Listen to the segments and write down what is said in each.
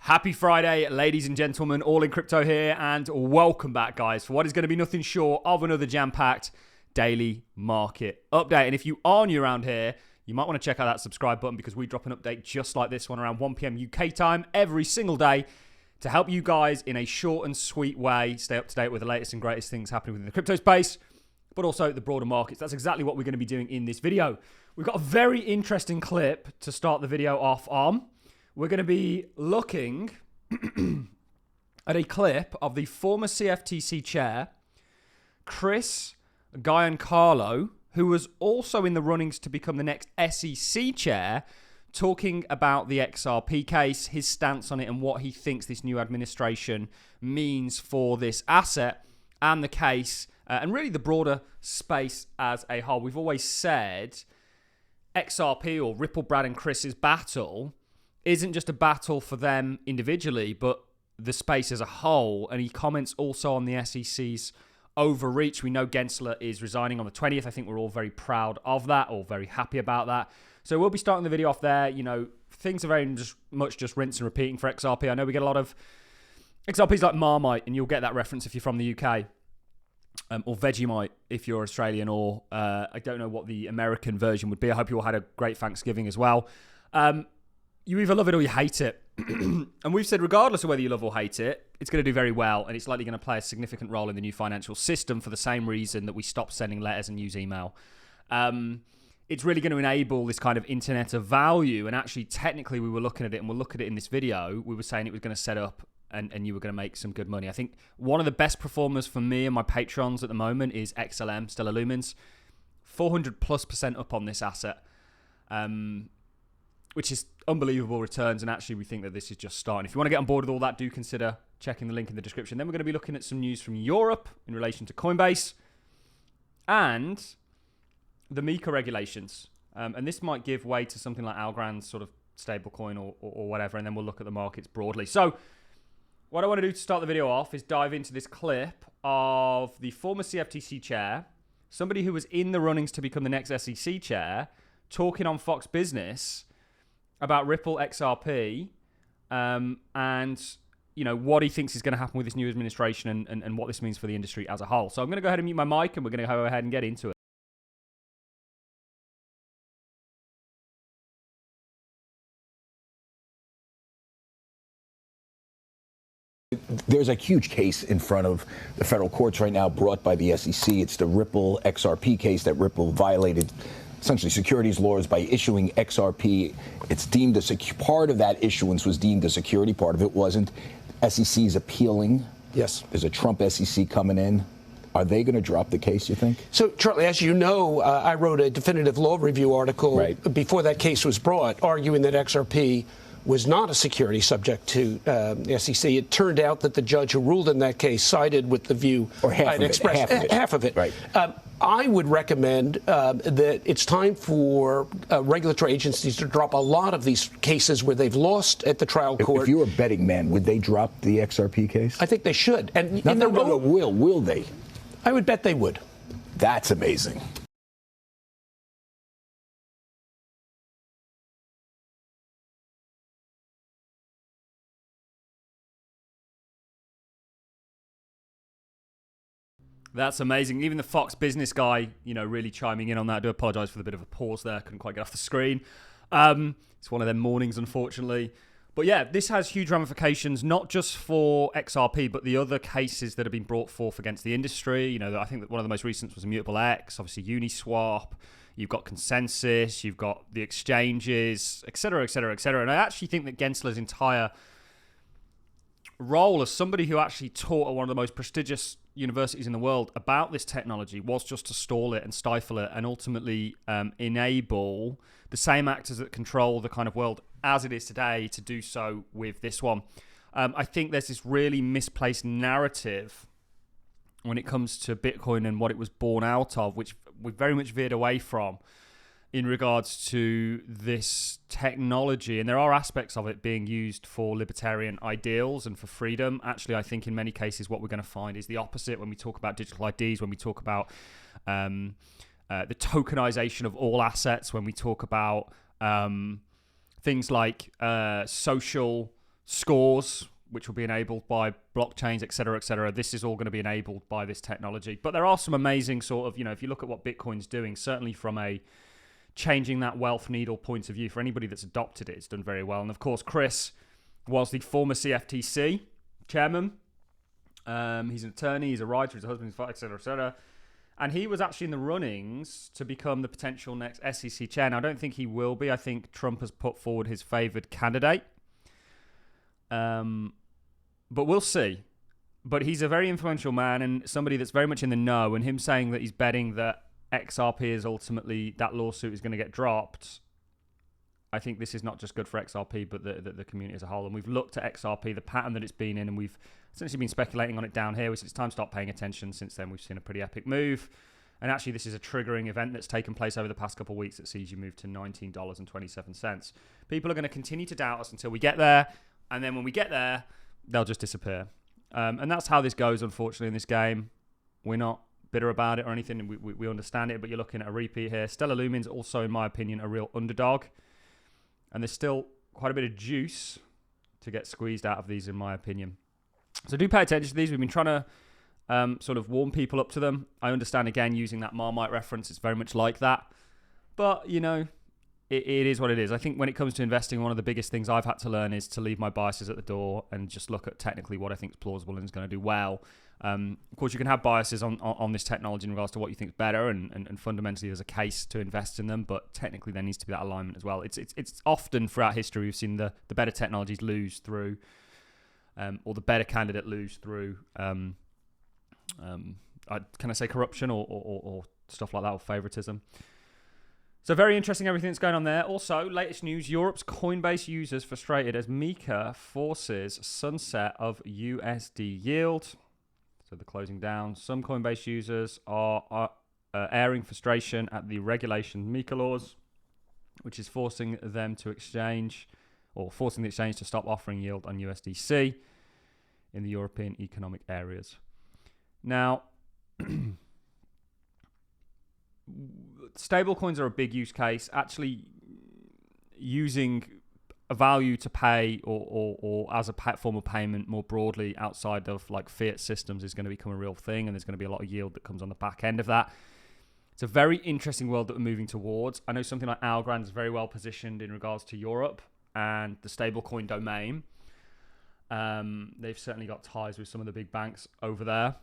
Happy Friday, ladies and gentlemen, Allincrypto here, and welcome back, guys, for what is going to be nothing short of another jam-packed daily market update. And if you are new around here, you might want to check out that subscribe button because we drop an update just like this one around 1 p.m. UK time every single day to help you guys in a short and sweet way stay up to date with the latest and greatest things happening within the crypto space, but also the broader markets. That's exactly what we're going to be doing in this video. We've got a very interesting clip to start the video off on. We're going to be looking at a clip of the former CFTC chair, Chris Giancarlo, who was also in the runnings to become the next SEC chair, talking about the XRP case, his stance on it, and what he thinks this new administration means for this asset and the case, and really the broader space as a whole. We've always said XRP, or Ripple, Brad and Chris's battle, isn't just a battle for them individually, but the space as a whole. And he comments also on the SEC's overreach. We know Gensler is resigning on the 20th. I think we're all very proud of that, or very happy about that. So we'll be starting the video off there. You know, things are very much just rinse and repeating for XRP. I know we get a lot of XRPs like Marmite, and you'll get that reference if you're from the UK. Or Vegemite if you're Australian, or I don't know what the American version would be. I hope you all had a great Thanksgiving as well. You either love it or you hate it. And we've said regardless of whether you love or hate it, it's going to do very well, and it's likely going to play a significant role in the new financial system for the same reason that we stopped sending letters and use email. It's really going to enable this kind of internet of value, and actually technically we were looking at it, and we'll look at it in this video. We were saying it was going to set up and you were going to make some good money. I think one of the best performers for me and my patrons at the moment is XLM, Stellar Lumens. 400+% up on this asset, which is unbelievable returns. And actually, we think that this is just starting. If you want to get on board with all that, do consider checking the link in the description. Then we're going to be looking at some news from Europe in relation to Coinbase and the MiCA regulations. And this might give way to something like Algorand's sort of stablecoin or whatever. And then we'll look at the markets broadly. So what I want to do to start the video off is dive into this clip of the former CFTC chair, somebody who was in the runnings to become the next SEC chair, talking on Fox Business about Ripple XRP, and you know what he thinks is going to happen with this new administration and what this means for the industry as a whole. So I'm going to go ahead and mute my mic, and we're going to go ahead and get into it. There's a huge case in front of the federal courts right now brought by the SEC. It's the Ripple XRP case that Ripple violated essentially securities laws by issuing XRP. It's deemed a part of that issuance was deemed a security, part of it wasn't. SEC is appealing. Yes. There's a Trump SEC coming in. Are they going to drop the case, you think? So, Charlie, as you know, I wrote a definitive law review article before that case was brought, arguing that XRP was not a security subject to the SEC. It turned out that the judge who ruled in that case sided with the view or half of it. Right. I would recommend that it's time for regulatory agencies to drop a lot of these cases where they've lost at the trial court. If you were a betting man, would they drop the XRP case? I think they should. And will they? I would bet they would. That's amazing. That's amazing. Even the Fox Business guy, you know, really chiming in on that. I do apologize for the bit of a pause there. Couldn't quite get off the screen. It's one of them mornings, unfortunately. But yeah, this has huge ramifications, not just for XRP, but the other cases that have been brought forth against the industry. You know, I think that one of the most recent was Immutable X, obviously Uniswap. You've got Consensus, you've got the exchanges, et cetera, et cetera, et cetera. And I actually think that Gensler's entire role as somebody who actually taught at one of the most prestigious universities in the world about this technology was just to stall it and stifle it and ultimately enable the same actors that control the kind of world as it is today to do so with this one. I think there's this really misplaced narrative when it comes to Bitcoin and what it was born out of, which we very much veered away from in regards to this technology. And there are aspects of it being used for libertarian ideals and for freedom. Actually, I think in many cases what we're going to find is the opposite when we talk about digital IDs, when we talk about the tokenization of all assets, when we talk about things like social scores, which will be enabled by blockchains, et cetera, et cetera. This is all going to be enabled by this technology. But there are some amazing sort of, if you look at what Bitcoin's doing, certainly from a changing that wealth needle point of view, for anybody that's adopted it, it's done very well. And of course, Chris was the former CFTC chairman. He's an attorney, he's a writer, he's a husband, he's a father, et cetera, et cetera. And he was actually in the runnings to become the potential next SEC chair. Now, I don't think he will be. I think Trump has put forward his favored candidate. But we'll see. But he's a very influential man and somebody that's very much in the know. And him saying that he's betting that XRP is ultimately, that lawsuit is going to get dropped. I think this is not just good for XRP, but the community as a whole. And we've looked at XRP, the pattern that it's been in, and we've essentially been speculating on it down here. It's time to start paying attention. Since then, we've seen a pretty epic move. And actually, this is a triggering event that's taken place over the past couple of weeks that sees you move to $19.27. People are going to continue to doubt us until we get there. And then when we get there, they'll just disappear. And that's how this goes, unfortunately, in this game. We're not bitter about it or anything. We understand it, but you're looking at a repeat here. Stellar Lumen's also, in my opinion, a real underdog. And there's still quite a bit of juice to get squeezed out of these, in my opinion. So do pay attention to these. We've been trying to sort of warm people up to them. I understand, again, using that Marmite reference, it's very much like that. But, it is what it is. I think when it comes to investing, one of the biggest things I've had to learn is to leave my biases at the door and just look at technically what I think is plausible and is going to do well. Of course, you can have biases on this technology in regards to what you think is better, and fundamentally there's a case to invest in them, but technically there needs to be that alignment as well. It's often throughout history we've seen the better technologies lose through, or the better candidate lose through, can I say corruption or stuff like that, or favoritism. So very interesting everything that's going on there. Also, latest news, Europe's Coinbase users frustrated as Mika forces sunset of USD yield. So the closing down. Some Coinbase users are airing frustration at the regulation Mika laws, which is forcing them to exchange, or forcing the exchange to stop offering yield on USDC in the European economic areas. Now, stablecoins are a big use case. Actually, using a value to pay or as a form of payment more broadly outside of like fiat systems is going to become a real thing, and there's going to be a lot of yield that comes on the back end of that. It's a very interesting world that we're moving towards. I know something like Algorand is very well positioned in regards to Europe and the stablecoin domain. They've certainly got ties with some of the big banks over there.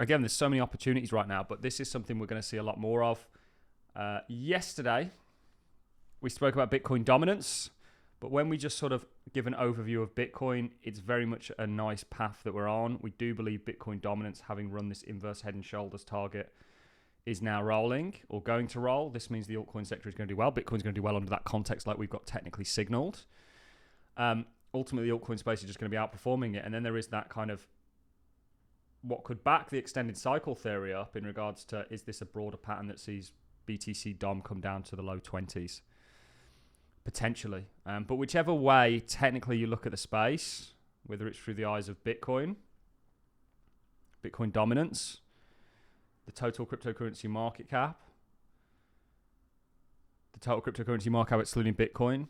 Again, there's so many opportunities right now, but this is something we're going to see a lot more of. Yesterday, we spoke about Bitcoin dominance, but when we just sort of give an overview of Bitcoin, it's very much a nice path that we're on. We do believe Bitcoin dominance, having run this inverse head and shoulders target, is now rolling or going to roll. This means the altcoin sector is going to do well. Bitcoin's going to do well under that context, like we've got technically signaled. Ultimately, the altcoin space is just going to be outperforming it. And then there is that kind of what could back the extended cycle theory up in regards to, is this a broader pattern that sees BTC DOM come down to the low 20s? Potentially. But whichever way, technically, you look at the space, whether it's through the eyes of Bitcoin dominance, the total cryptocurrency market cap, the total cryptocurrency market cap excluding Bitcoin,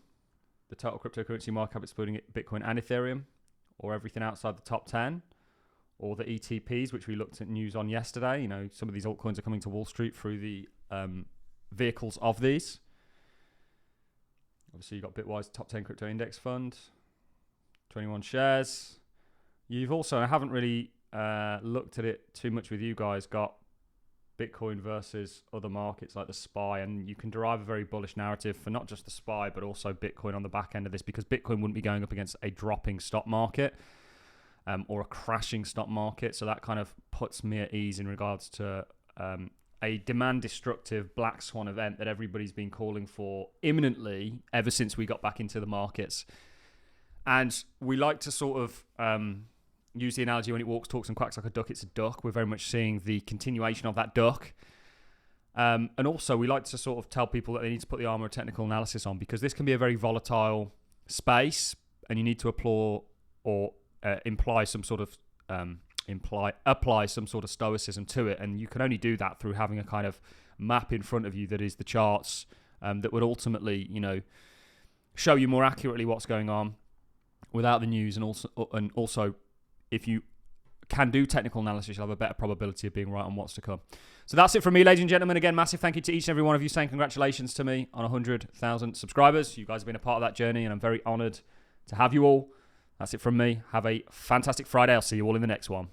the total cryptocurrency market cap excluding Bitcoin and Ethereum, or everything outside the top 10, or the ETPs, which we looked at news on yesterday. Some of these altcoins are coming to Wall Street through the vehicles of these. Obviously, you've got Bitwise Top 10 Crypto Index Fund, 21 shares. You've also, I haven't really looked at it too much with you guys, got Bitcoin versus other markets like the SPY, and you can derive a very bullish narrative for not just the SPY, but also Bitcoin on the back end of this, because Bitcoin wouldn't be going up against a dropping stock market or a crashing stock market. So that kind of puts me at ease in regards to a demand-destructive black swan event that everybody's been calling for imminently ever since we got back into the markets. And we like to sort of use the analogy, when it walks, talks, and quacks like a duck, it's a duck. We're very much seeing the continuation of that duck. And also, we like to sort of tell people that they need to put the armor of technical analysis on, because this can be a very volatile space, and you need to apply some sort of stoicism to it, and you can only do that through having a kind of map in front of you that is the charts, that would ultimately, show you more accurately what's going on. without the news, and also if you can do technical analysis, you'll have a better probability of being right on what's to come. So that's it from me, ladies and gentlemen. Again, massive thank you to each and every one of you, saying congratulations to me on 100,000 subscribers. You guys have been a part of that journey, and I'm very honored to have you all. That's it from me. Have a fantastic Friday. I'll see you all in the next one.